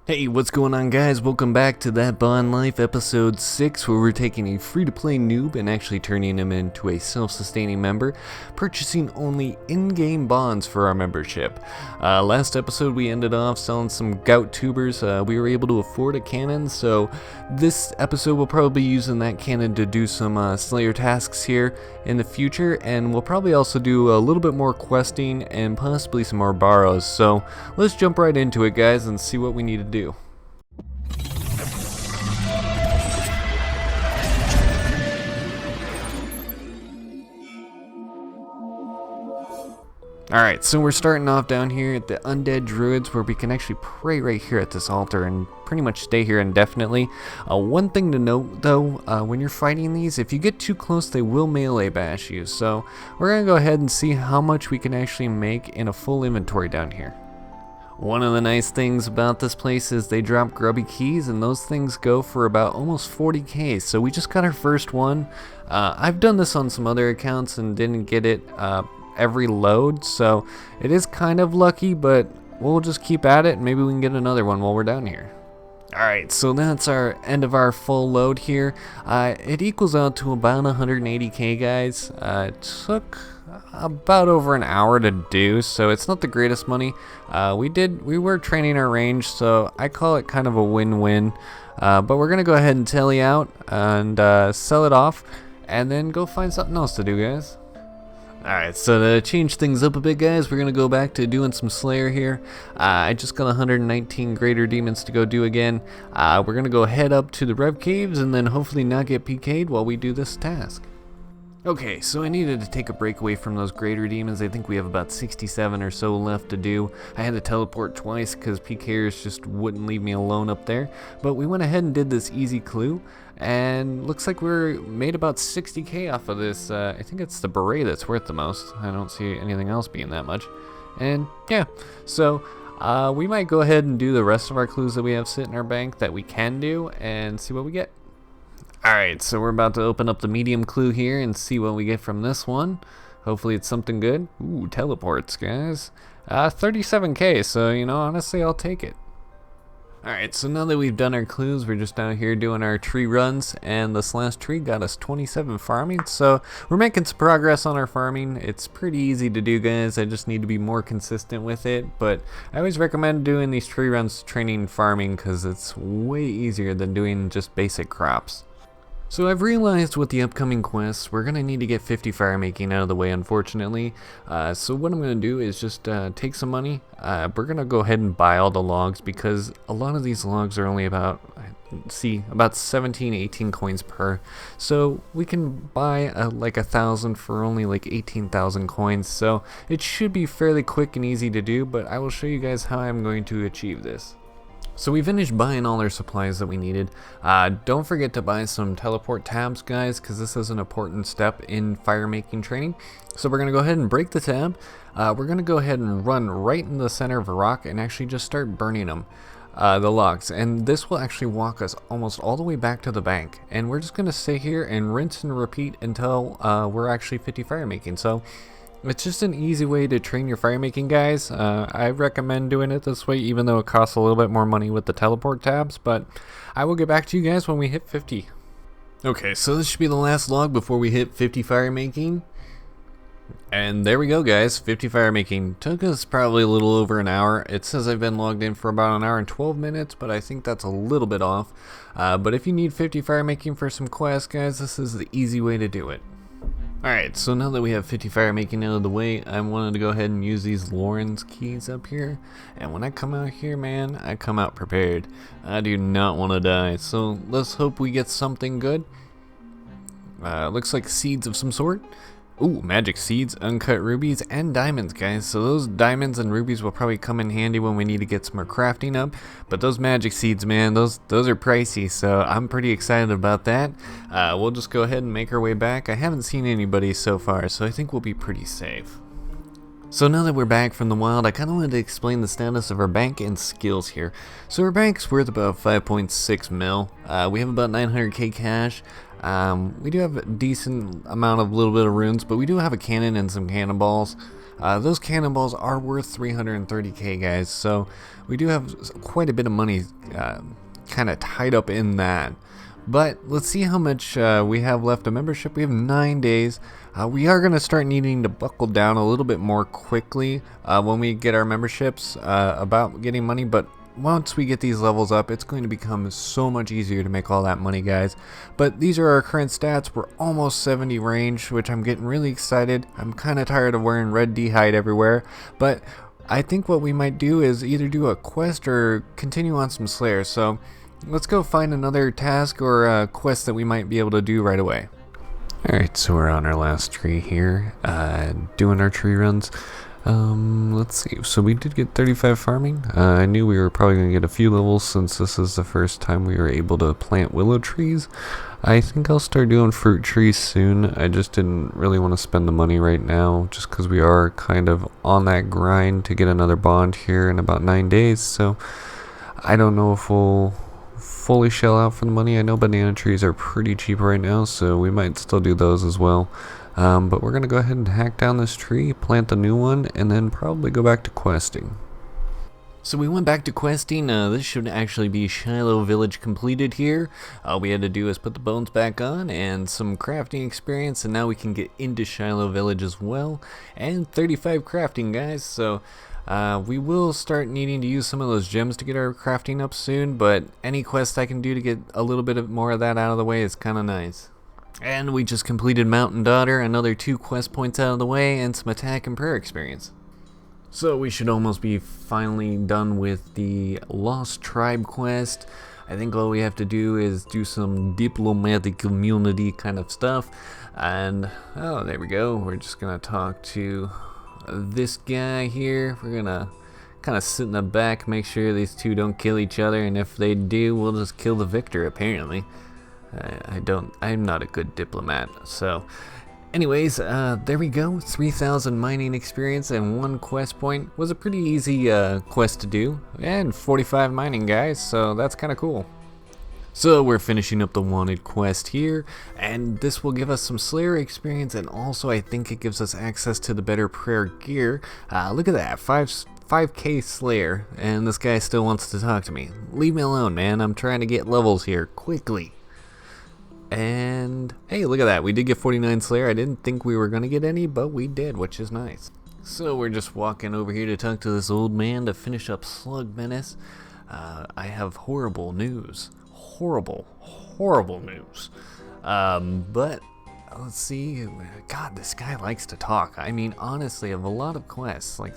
Hey, what's going on guys? Welcome back to ThatBondLife episode 6, where we're taking a free-to-play noob and actually turning him into a self-sustaining member, purchasing only in-game bonds for our membership. Last episode we ended off selling some gout tubers. We were able to afford a cannon, so this episode we'll probably be using that cannon to do some Slayer tasks here in the future, and we'll probably also do a little bit more questing and possibly some more borrows. So let's jump right into it guys and see what we need to do. Alright, so we're starting off down here at the Undead Druids, where we can actually pray right here at this altar and pretty much stay here indefinitely. One thing to note though, when you're fighting these, if you get too close they will melee bash you, so we're going to go ahead and see how much we can actually make in a full inventory down here. One of the nice things about this place is they drop grubby keys, and those things go for about almost 40k, so we just got our first one. I've done this on some other accounts and didn't get it every load, so it is kind of lucky, but we'll just keep at it and maybe we can get another one while we're down here. Alright, so that's our end of our full load here. It equals out to about 180k guys. It took about over an hour to do, so it's not the greatest money. We were training our range, so I call it kind of a win-win. But we're gonna go ahead and tally out and sell it off and then go find something else to do guys. Alright, so to change things up a bit guys, we're going to go back to doing some Slayer here. I just got 119 Greater Demons to go do again. We're going to go head up to the Rev Caves and then hopefully not get PK'd while we do this task. Okay, so I needed to take a break away from those Greater Demons. I think we have about 67 or so left to do. I had to teleport twice because PKers just wouldn't leave me alone up there. But we went ahead and did this easy clue, and looks like we're made about 60k off of this. I think it's the beret that's worth the most. I don't see anything else being that much. And yeah, so we might go ahead and do the rest of our clues that we have sit in our bank that we can do and see what we get. Alright, so we're about to open up the medium clue here and see what we get from this one. Hopefully it's something good. Ooh, teleports, guys. 37k, so, you know, honestly, I'll take it. Alright, so now that we've done our clues, we're just down here doing our tree runs, and this last tree got us 27 farming, so we're making some progress on our farming. It's pretty easy to do, guys. I just need to be more consistent with it, but I always recommend doing these tree runs training farming because it's way easier than doing just basic crops. So I've realized with the upcoming quests, we're going to need to get 50 fire making out of the way, unfortunately. So what I'm going to do is just take some money. We're going to go ahead and buy all the logs because a lot of these logs are only about 17, 18 coins per. So we can buy like 1,000 for only like 18,000 coins. So it should be fairly quick and easy to do, but I will show you guys how I'm going to achieve this. So we finished buying all our supplies that we needed. Don't forget to buy some teleport tabs, guys, because this is an important step in fire making training. So we're going to go ahead and break the tab. We're going to go ahead and run right in the center of a rock and actually just start burning them, the logs. And this will actually walk us almost all the way back to the bank. And we're just going to stay here and rinse and repeat until we're actually 50 fire making. So it's just an easy way to train your fire making, guys. I recommend doing it this way, even though it costs a little bit more money with the teleport tabs, but I will get back to you guys when we hit 50. Okay, so this should be the last log before we hit 50 fire making. And there we go, guys. 50 fire making. Took us probably a little over an hour. It says I've been logged in for about an hour and 12 minutes, but I think that's a little bit off. But if you need 50 fire making for some quests, guys, this is the easy way to do it. Alright, so now that we have 50 fire making out of the way, I wanted to go ahead and use these Lauren's keys up here. And when I come out here, man, I come out prepared. I do not want to die, so let's hope we get something good. Looks like seeds of some sort. Ooh, magic seeds, uncut rubies, and diamonds, guys. So those diamonds and rubies will probably come in handy when we need to get some more crafting up. But those magic seeds, man, those are pricey, so I'm pretty excited about that. We'll just go ahead and make our way back. I haven't seen anybody so far, so I think we'll be pretty safe. So now that we're back from the wild, I kind of wanted to explain the status of our bank and skills here. So our bank's worth about 5.6 mil. We have about 900k cash. We do have a decent amount of little bit of runes, but we do have a cannon and some cannonballs. Those cannonballs are worth 330k, guys, so we do have quite a bit of money kind of tied up in that. But let's see how much we have left of membership. We have 9 days. We are going to start needing to buckle down a little bit more quickly when we get our memberships about getting money. But once we get these levels up, it's going to become so much easier to make all that money, guys. But these are our current stats. We're almost 70 range, which I'm getting really excited. I'm kind of tired of wearing red D-hide everywhere. But I think what we might do is either do a quest or continue on some Slayers. So let's go find another task or a quest that we might be able to do right away. Alright, so we're on our last tree here, doing our tree runs. Let's see, so we did get 35 farming. I knew we were probably going to get a few levels since this is the first time we were able to plant willow trees. I think I'll start doing fruit trees soon. I just didn't really want to spend the money right now, just because we are kind of on that grind to get another bond here in about 9 days, so I don't know if we'll fully shell out for the money. I know banana trees are pretty cheap right now, so we might still do those as well. But we're going to go ahead and hack down this tree, plant a new one, and then probably go back to questing. So we went back to questing. This should actually be Shiloh Village completed here. All we had to do is put the bones back on and some crafting experience, and now we can get into Shiloh Village as well. And 35 crafting, guys, so we will start needing to use some of those gems to get our crafting up soon, but any quest I can do to get a little bit more of that out of the way is kind of nice. And we just completed Mountain Daughter, another 2 quest points out of the way, and some attack and prayer experience. So we should almost be finally done with the Lost Tribe quest. I think all we have to do is do some diplomatic immunity kind of stuff. And, oh, there we go. We're just going to talk to this guy here. We're going to kind of sit in the back, make sure these two don't kill each other. And if they do, we'll just kill the victor, apparently. I'm not a good diplomat, so anyways, there we go. 3,000 mining experience and 1 quest point. Was a pretty easy quest to do, and 45 mining, guys, so that's kind of cool. So we're finishing up the wanted quest here, and this will give us some Slayer experience, and also I think it gives us access to the better prayer gear. Look at that, 5k Slayer, and this guy still wants to talk to me. Leave me alone, man. I'm trying to get levels here quickly. And hey, look at that, we did get 49 Slayer. I didn't think we were gonna get any, but we did, which is nice. So we're just walking over here to talk to this old man to finish up Slug Menace. I have horrible news. Horrible news. But let's see. God, this guy likes to talk. I mean, honestly, of a lot of quests, like,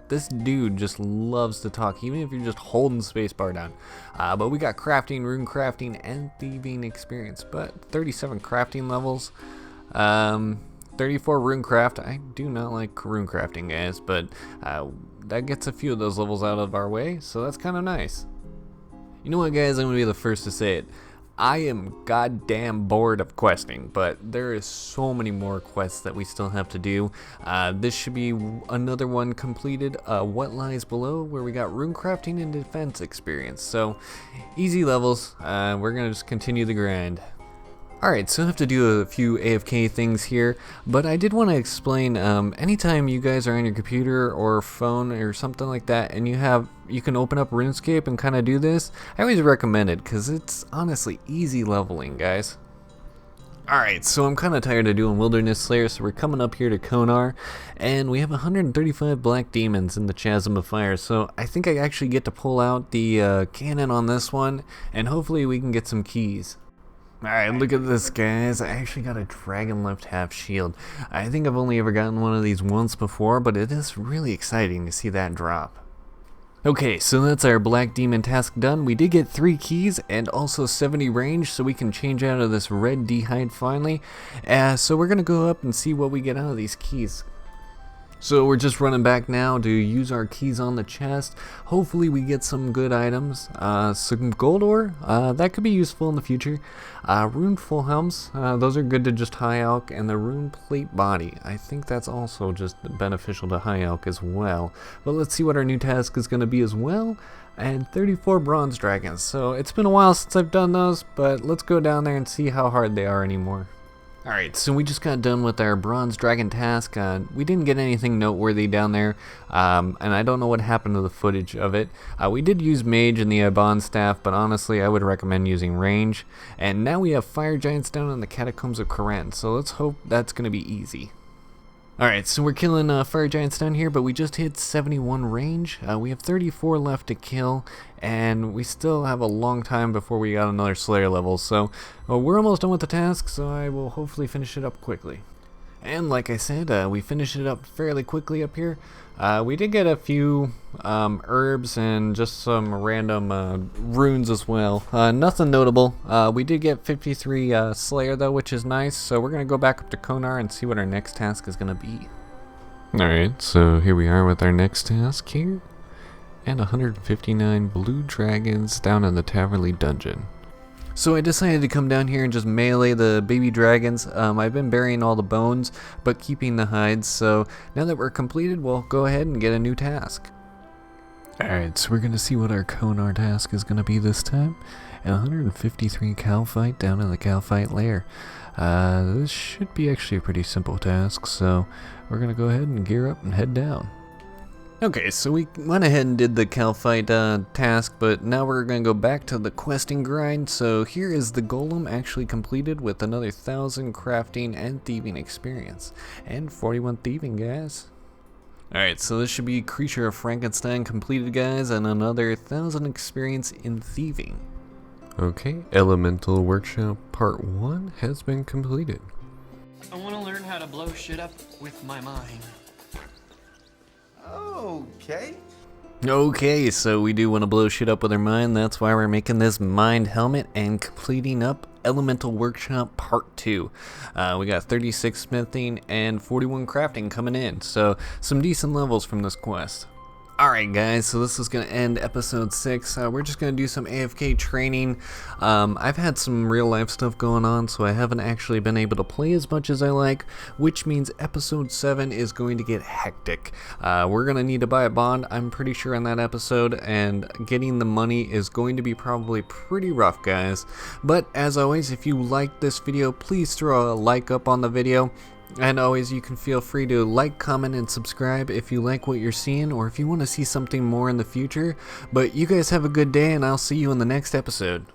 this dude just loves to talk, even if you're just holding spacebar down. But we got crafting, rune crafting, and thieving experience. But 37 crafting levels, 34 rune craft. I do not like rune crafting, guys, but that gets a few of those levels out of our way, so that's kind of nice. You know what, guys? I'm gonna be the first to say it. I am goddamn bored of questing, but there is so many more quests that we still have to do. This should be another one completed, What Lies Below, where we got rune crafting and defense experience. So, easy levels. We're gonna just continue the grind. Alright, so I have to do a few AFK things here, but I did want to explain, anytime you guys are on your computer or phone or something like that, and you can open up RuneScape and kind of do this, I always recommend it, because it's honestly easy leveling, guys. Alright, so I'm kind of tired of doing Wilderness Slayer, so we're coming up here to Konar, and we have 135 Black Demons in the Chasm of Fire, so I think I actually get to pull out the cannon on this one, and hopefully we can get some keys. Alright, look at this, guys. I actually got a Dragon Left Half Shield. I think I've only ever gotten one of these once before, but it is really exciting to see that drop. Okay, so that's our Black Demon task done. We did get 3 keys and also 70 range, so we can change out of this red D-hide finally. So we're going to go up and see what we get out of these keys. So we're just running back now to use our keys on the chest. Hopefully we get some good items. Some gold ore, that could be useful in the future. Rune full helms, those are good to just high alch, and the rune plate body. I think that's also just beneficial to high alch as well. But let's see what our new task is going to be as well. And 34 bronze dragons. So it's been a while since I've done those, but let's go down there and see how hard they are anymore. Alright, so we just got done with our bronze dragon task. We didn't get anything noteworthy down there, and I don't know what happened to the footage of it. We did use mage in the bond staff, but honestly I would recommend using range. And now we have fire giants down in the catacombs of Koran, so let's hope that's going to be easy. Alright, so we're killing fire giants down here, but we just hit 71 range. We have 34 left to kill, and we still have a long time before we got another slayer level, so we're almost done with the task, so I will hopefully finish it up quickly. And like I said, we finished it up fairly quickly up here. We did get a few herbs and just some random runes as well. Nothing notable. We did get 53 Slayer though, which is nice. So we're going to go back up to Konar and see what our next task is going to be. Alright, so here we are with our next task here. And 159 blue dragons down in the Taverley dungeon. So I decided to come down here and just melee the baby dragons. I've been burying all the bones, but keeping the hides, so now that we're completed, we'll go ahead and get a new task. Alright, so we're going to see what our Konar task is going to be this time. And 153 cow fight down in the cow fight lair. This should be actually a pretty simple task, so we're going to go ahead and gear up and head down. Okay, so we went ahead and did the cow fight task, but now we're going to go back to the questing grind. So here is the golem actually completed with another 1,000 crafting and thieving experience. And 41 thieving, guys. Alright, so this should be Creature of Frankenstein completed, guys, and another 1,000 experience in thieving. Okay, Elemental Workshop Part 1 has been completed. I want to learn how to blow shit up with my mind. Okay, so we do want to blow shit up with our mind. That's why we're making this mind helmet and completing up Elemental Workshop Part 2. We got 36 smithing and 41 crafting coming in, so some decent levels from this quest. Alright guys, so this is going to end episode 6. We're just going to do some AFK training. I've had some real life stuff going on, so I haven't actually been able to play as much as I like, which means episode 7 is going to get hectic. We're going to need to buy a bond, I'm pretty sure, on that episode, and getting the money is going to be probably pretty rough, guys. But as always, if you like this video, please throw a like up on the video. And always, you can feel free to like, comment, and subscribe if you like what you're seeing or if you want to see something more in the future. But you guys have a good day, and I'll see you in the next episode.